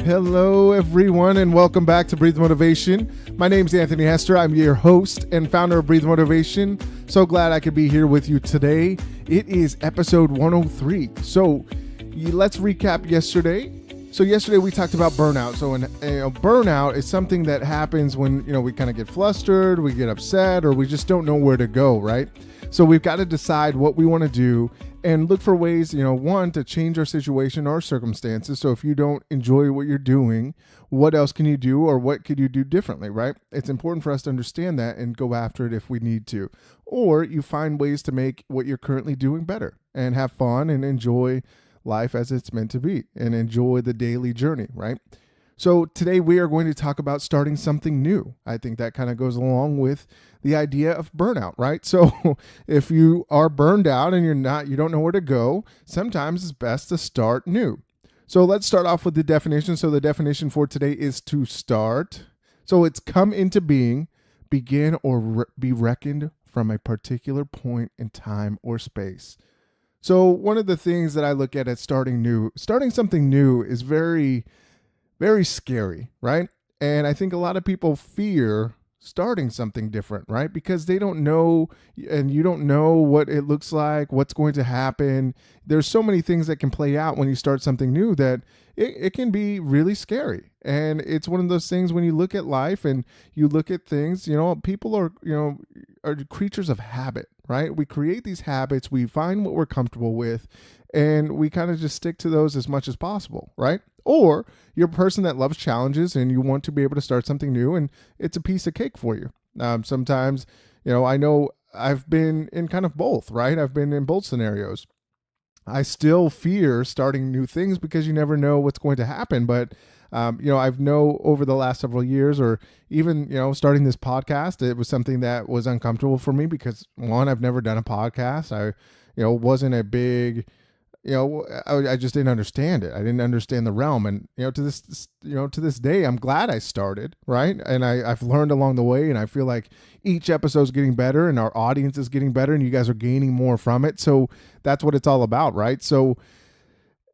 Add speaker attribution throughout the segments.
Speaker 1: Hello, everyone, and welcome back to Breathe Motivation. My name is Anthony Hester. I'm your host and founder of Breathe Motivation. So glad I could be here with you today. It is episode 103. So let's recap yesterday. So yesterday we talked about burnout. So burnout is something that happens when we kind of get flustered, we get upset, or we just don't know where to go, right? So we've got to decide what we want to do and look for ways, one, to change our situation or circumstances. So if you don't enjoy what you're doing, what else can you do, or what could you do differently, right? It's important for us to understand that and go after it if we need to. Or you find ways to make what you're currently doing better and have fun and enjoy life as it's meant to be and enjoy the daily journey, right? So today we are going to talk about starting something new. I think that kind of goes along with the idea of burnout, right? So if you are burned out and you don't know where to go, sometimes it's best to start new. So let's start off with the definition. So the definition for today is to start. So it's come into being, begin, or be reckoned from a particular point in time or space. So one of the things that I look at starting something new is very, very scary, right? And I think a lot of people fear starting something different, right? Because they don't know, and you don't know what it looks like, what's going to happen. There's so many things that can play out when you start something new that it can be really scary. And it's one of those things when you look at life and you look at things, people are creatures of habit, right? We create these habits, we find what we're comfortable with, and we kind of just stick to those as much as possible, right? Or you're a person that loves challenges and you want to be able to start something new, and it's a piece of cake for you. Sometimes, I know I've been in kind of both, right? I've been in both scenarios. I still fear starting new things because you never know what's going to happen. But, I've known over the last several years, or even, starting this podcast, it was something that was uncomfortable for me because, one, I've never done a podcast. I, wasn't a big... I just didn't understand it. I didn't understand the realm. And, to this day, I'm glad I started, right? And I've learned along the way, and I feel like each episode is getting better and our audience is getting better and you guys are gaining more from it. So that's what it's all about, right? So,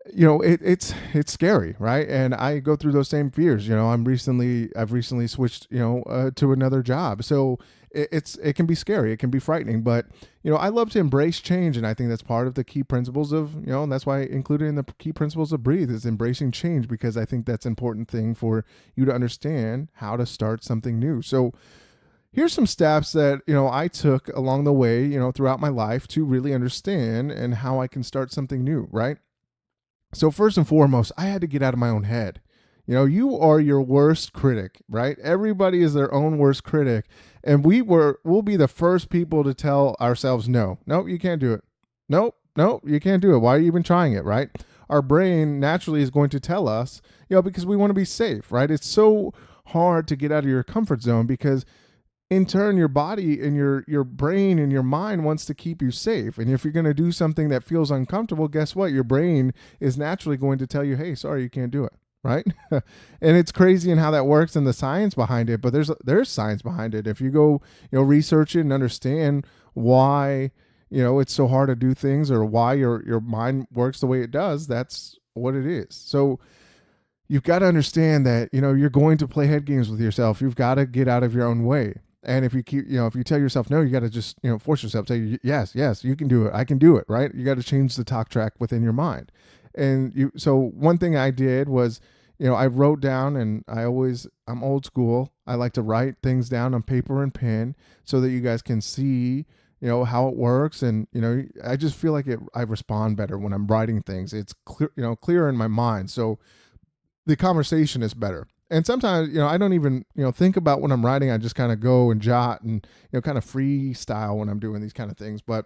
Speaker 1: it's scary, right? And I go through those same fears. I've recently switched, to another job. So it can be scary. It can be frightening, but, I love to embrace change. And I think that's part of the key principles of, and that's why I included in the key principles of Breathe is embracing change, because I think that's an important thing for you to understand how to start something new. So here's some steps that, I took along the way, throughout my life to really understand and how I can start something new, right? So first and foremost, I had to get out of my own head. You are your worst critic, right? Everybody is their own worst critic. And we'll be the first people to tell ourselves, no, you can't do it. Nope, you can't do it. Why are you even trying it, right? Our brain naturally is going to tell us, because we want to be safe, right? It's so hard to get out of your comfort zone because in turn, your body and your brain and your mind wants to keep you safe. And if you're going to do something that feels uncomfortable, guess what? Your brain is naturally going to tell you, hey, sorry, you can't do it. Right? And it's crazy in how that works and the science behind it, but there's science behind it. If you go, research it and understand why, it's so hard to do things, or why your mind works the way it does, that's what it is. So you've got to understand that, you're going to play head games with yourself. You've got to get out of your own way. And if you keep, if you tell yourself no, you got to just, force yourself, say, yes, you can do it. I can do it. Right? You got to change the talk track within your mind. And so one thing I did was, I wrote down, and I'm old school. I like to write things down on paper and pen so that you guys can see, how it works. And, I just feel like I respond better when I'm writing things. It's clear, clearer in my mind. So the conversation is better. And sometimes, I don't even, think about when I'm writing. I just kind of go and jot and, kind of freestyle when I'm doing these kind of things. But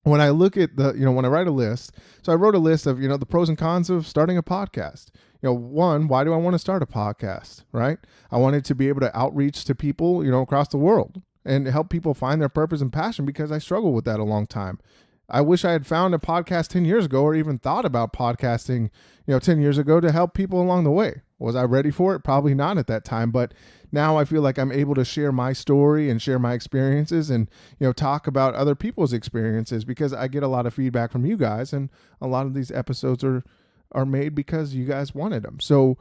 Speaker 1: when I look at when I write a list, so I wrote a list of, the pros and cons of starting a podcast. One, why do I want to start a podcast, right? I wanted to be able to outreach to people, across the world and help people find their purpose and passion, because I struggled with that a long time. I wish I had found a podcast 10 years ago, or even thought about podcasting, 10 years ago to help people along the way. Was I ready for it? Probably not at that time, but now I feel like I'm able to share my story and share my experiences and, talk about other people's experiences, because I get a lot of feedback from you guys, and a lot of these episodes are made because you guys wanted them. So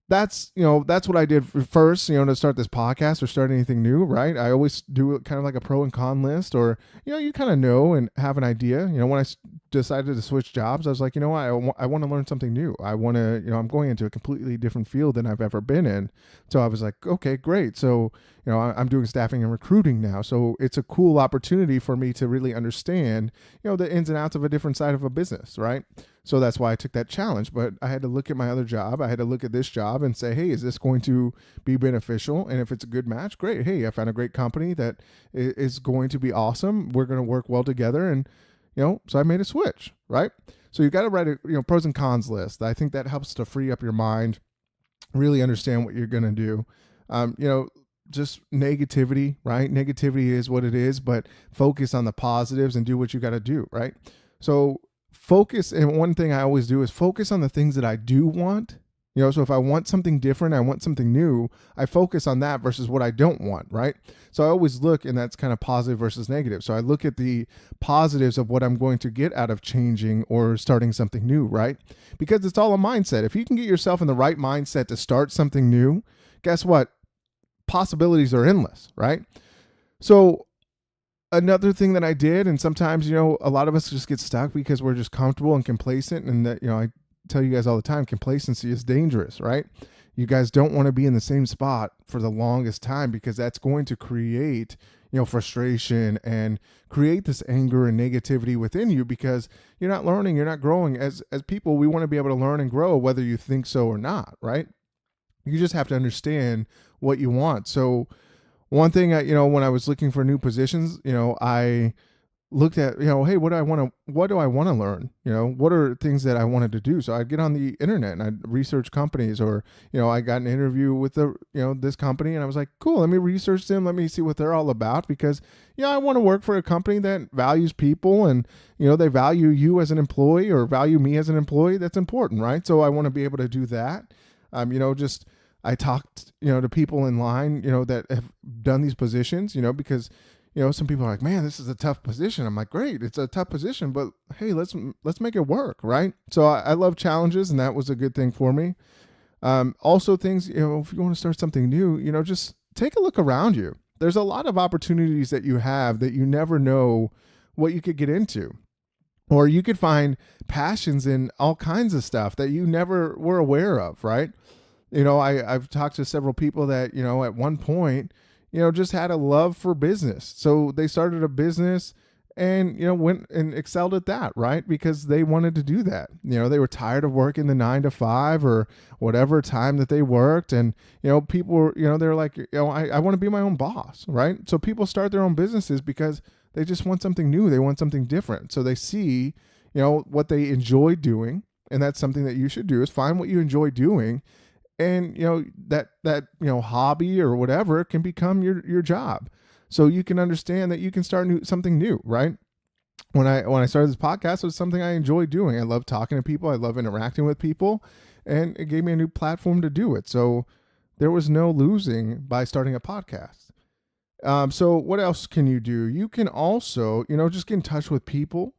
Speaker 1: that's what I did first, to start this podcast or start anything new, right? I always do kind of like a pro and con list, or, you kind of know and have an idea. When I decided to switch jobs, I was like, what, I want to learn something new. I want to, I'm going into a completely different field than I've ever been in. So I was like, okay, great. So, I'm doing staffing and recruiting now. So it's a cool opportunity for me to really understand, the ins and outs of a different side of a business, right? So that's why I took that challenge. But I had to look at my other job. I had to look at this job and say, hey, is this going to be beneficial? And if it's a good match, great. Hey, I found a great company that is going to be awesome. We're going to work well together. And, so I made a switch, right? So you got to write a pros and cons list. I think that helps to free up your mind, really understand what you're going to do. Just negativity, right? Negativity is what it is, but focus on the positives and do what you got to do, right? So focus, and one thing I always do is focus on the things that I do want. So if I want something different, I want something new, I focus on that versus what I don't want, right? So I always look, and that's kind of positive versus negative. So I look at the positives of what I'm going to get out of changing or starting something new, right? Because it's all a mindset. If you can get yourself in the right mindset to start something new, guess what? Possibilities are endless, right? So another thing that I did, and sometimes, a lot of us just get stuck because we're just comfortable and complacent. And that, I tell you guys all the time, complacency is dangerous, right? You guys don't want to be in the same spot for the longest time, because that's going to create, frustration and create this anger and negativity within you, because you're not learning, you're not growing. As people, we want to be able to learn and grow, whether you think so or not, right? You just have to understand what you want. So one thing, when I was looking for new positions, I looked at, hey, what do I want to learn? What are things that I wanted to do? So I'd get on the internet and I'd research companies, or, I got an interview with this company, and I was like, cool, let me research them. Let me see what they're all about, because, I want to work for a company that values people, and, they value you as an employee or value me as an employee. That's important, right? So I want to be able to do that. I talked, to people in line, that have done these positions, because, some people are like, man, this is a tough position. I'm like, great, it's a tough position, but hey, let's make it work, right? So I love challenges, and that was a good thing for me. Also things, if you want to start something new, just take a look around you. There's a lot of opportunities that you have that you never know what you could get into. Or you could find passions in all kinds of stuff that you never were aware of, right? I've talked to several people that, at one point, just had a love for business. So they started a business and, went and excelled at that, right? Because they wanted to do that. They were tired of working the 9 to 5 or whatever time that they worked. And, people were, they're like, I want to be my own boss, right? So people start their own businesses because they just want something new. They want something different. So they see, what they enjoy doing. And that's something that you should do, is find what you enjoy doing. And, that hobby or whatever can become your job. So you can understand that you can start something new, right? When I started this podcast, it was something I enjoyed doing. I love talking to people. I love interacting with people, and it gave me a new platform to do it. So there was no losing by starting a podcast. So what else can you do? You can also, just get in touch with people,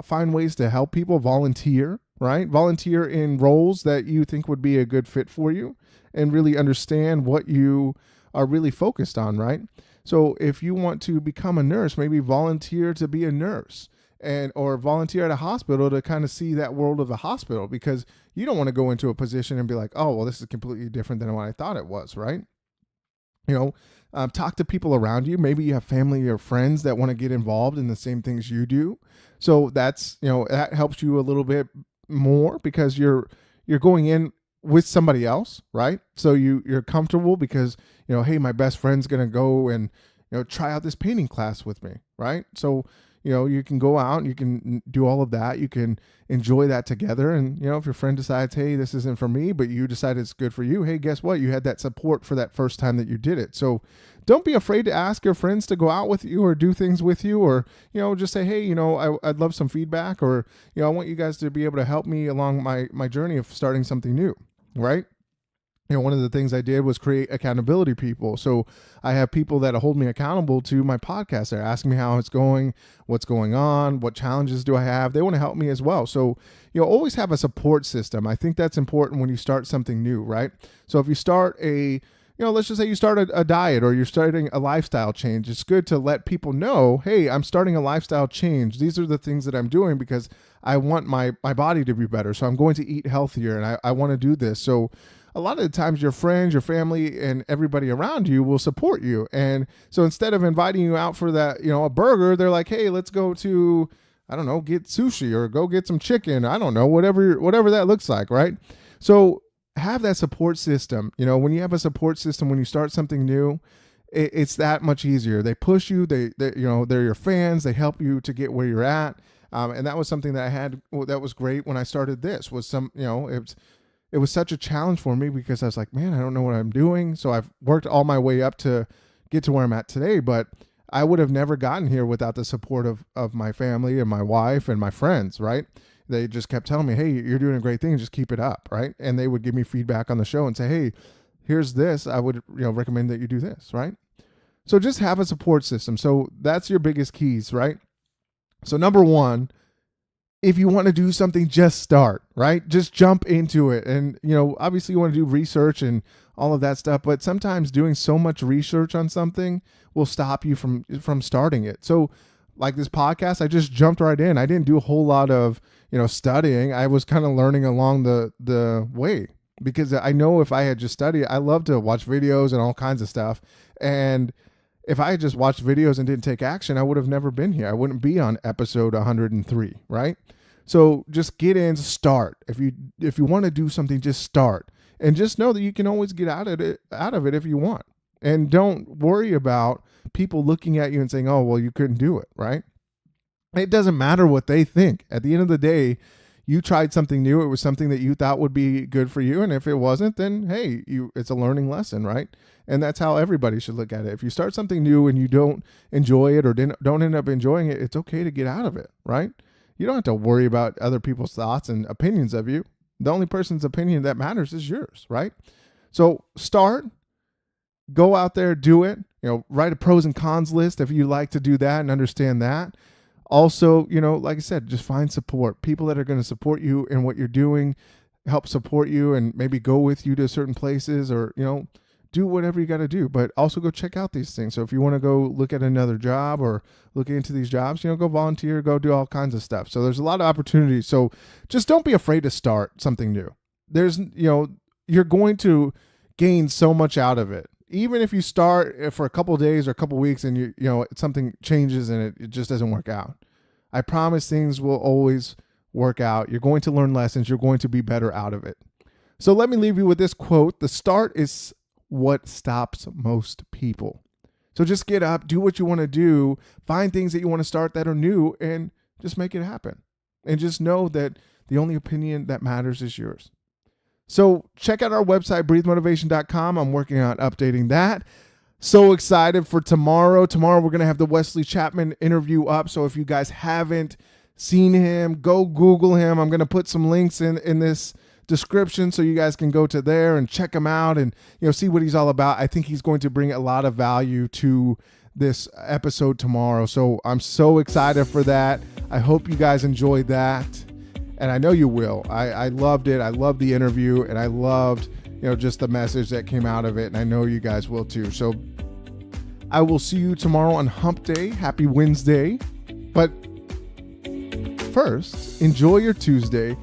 Speaker 1: find ways to help people, volunteer, right? Volunteer in roles that you think would be a good fit for you, and really understand what you are really focused on, right? So if you want to become a nurse, maybe volunteer to be a nurse, or volunteer at a hospital to kind of see that world of the hospital, because you don't want to go into a position and be like, oh, well, this is completely different than what I thought it was, right? Talk to people around you. Maybe you have family or friends that want to get involved in the same things you do. So that's, that helps you a little bit more, because you're going in with somebody else, right? So you're comfortable because, hey, my best friend's going to go and, try out this painting class with me, right? So, you can go out and you can do all of that. You can enjoy that together. And, if your friend decides, hey, this isn't for me, but you decide it's good for you, hey, guess what? You had that support for that first time that you did it. So don't be afraid to ask your friends to go out with you or do things with you, or, just say, hey, I'd love some feedback, or, I want you guys to be able to help me along my journey of starting something new, right? One of the things I did was create accountability people. So I have people that hold me accountable to my podcast. They're asking me how it's going, what's going on, what challenges do I have. They want to help me as well. So, always have a support system. I think that's important when you start something new, right? So if you start let's just say you start a diet or you're starting a lifestyle change, it's good to let people know, hey, I'm starting a lifestyle change. These are the things that I'm doing because I want my body to be better. So I'm going to eat healthier and I want to do this. So a lot of the times your friends, your family, and everybody around you will support you. And so instead of inviting you out for that, a burger, they're like, hey, let's go to, I don't know, get sushi or go get some chicken. I don't know, whatever that looks like, right? So have that support system. When you have a support system, when you start something new, it's that much easier. They push you, they're your fans, they help you to get where you're at. And that was something that I had that was great when I started this was it was such a challenge for me because I was like, man, I don't know what I'm doing. So I've worked all my way up to get to where I'm at today, but I would have never gotten here without the support of my family and my wife and my friends, right? They just kept telling me, hey, you're doing a great thing. Just keep it up, right? And they would give me feedback on the show and say, hey, here's this. I would recommend that you do this, right? So just have a support system. So that's your biggest keys, right? So number one, if you want to do something, just start, right? Just jump into it. And, obviously you want to do research and all of that stuff, but sometimes doing so much research on something will stop you from starting it. So like this podcast, I just jumped right in. I didn't do a whole lot of, studying. I was kind of learning along the way because I know if I had just studied, I love to watch videos and all kinds of stuff. And if I had just watched videos and didn't take action, I would have never been here. I wouldn't be on episode 103, right? So just get in, start. If you want to do something, just start. And just know that you can always get out of it if you want. And don't worry about people looking at you and saying, oh, well, you couldn't do it, right? It doesn't matter what they think. At the end of the day, you tried something new. It was something that you thought would be good for you. And if it wasn't, then hey, it's a learning lesson, right? And that's how everybody should look at it. If you start something new and you don't enjoy it or don't end up enjoying it, it's okay to get out of it, right? You don't have to worry about other people's thoughts and opinions of you. The only person's opinion that matters is yours, right? So start, go out there, do it. Write a pros and cons list if you like to do that and understand that. Also, like I said, just find support. People that are going to support you in what you're doing, help support you and maybe go with you to certain places or, do whatever you got to do. But also go check out these things. So if you want to go look at another job or look into these jobs, go volunteer, go do all kinds of stuff. So there's a lot of opportunities. So just don't be afraid to start something new. There's, you're going to gain so much out of it. Even if you start for a couple of days or a couple of weeks and something changes and it just doesn't work out, I promise things will always work out. You're going to learn lessons. You're going to be better out of it. So let me leave you with this quote. The start is what stops most people. So just get up, do what you want to do, find things that you want to start that are new and just make it happen. And just know that the only opinion that matters is yours. So check out our website, breathemotivation.com. I'm working on updating that. So excited for tomorrow. Tomorrow we're going to have the Wesley Chapman interview up. So if you guys haven't seen him, go Google him. I'm going to put some links in this description so you guys can go to there and check him out and see what he's all about. I think he's going to bring a lot of value to this episode tomorrow. So I'm so excited for that. I hope you guys enjoyed that. And I know you will. I loved it. I loved the interview and I loved, just the message that came out of it. And I know you guys will too. So I will see you tomorrow on Hump Day. Happy Wednesday. But first, enjoy your Tuesday.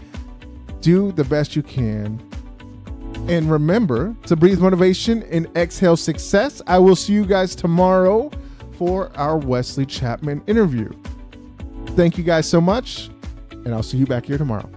Speaker 1: Do the best you can. And remember to breathe motivation and exhale success. I will see you guys tomorrow for our Wesley Chapman interview. Thank you guys so much. And I'll see you back here tomorrow.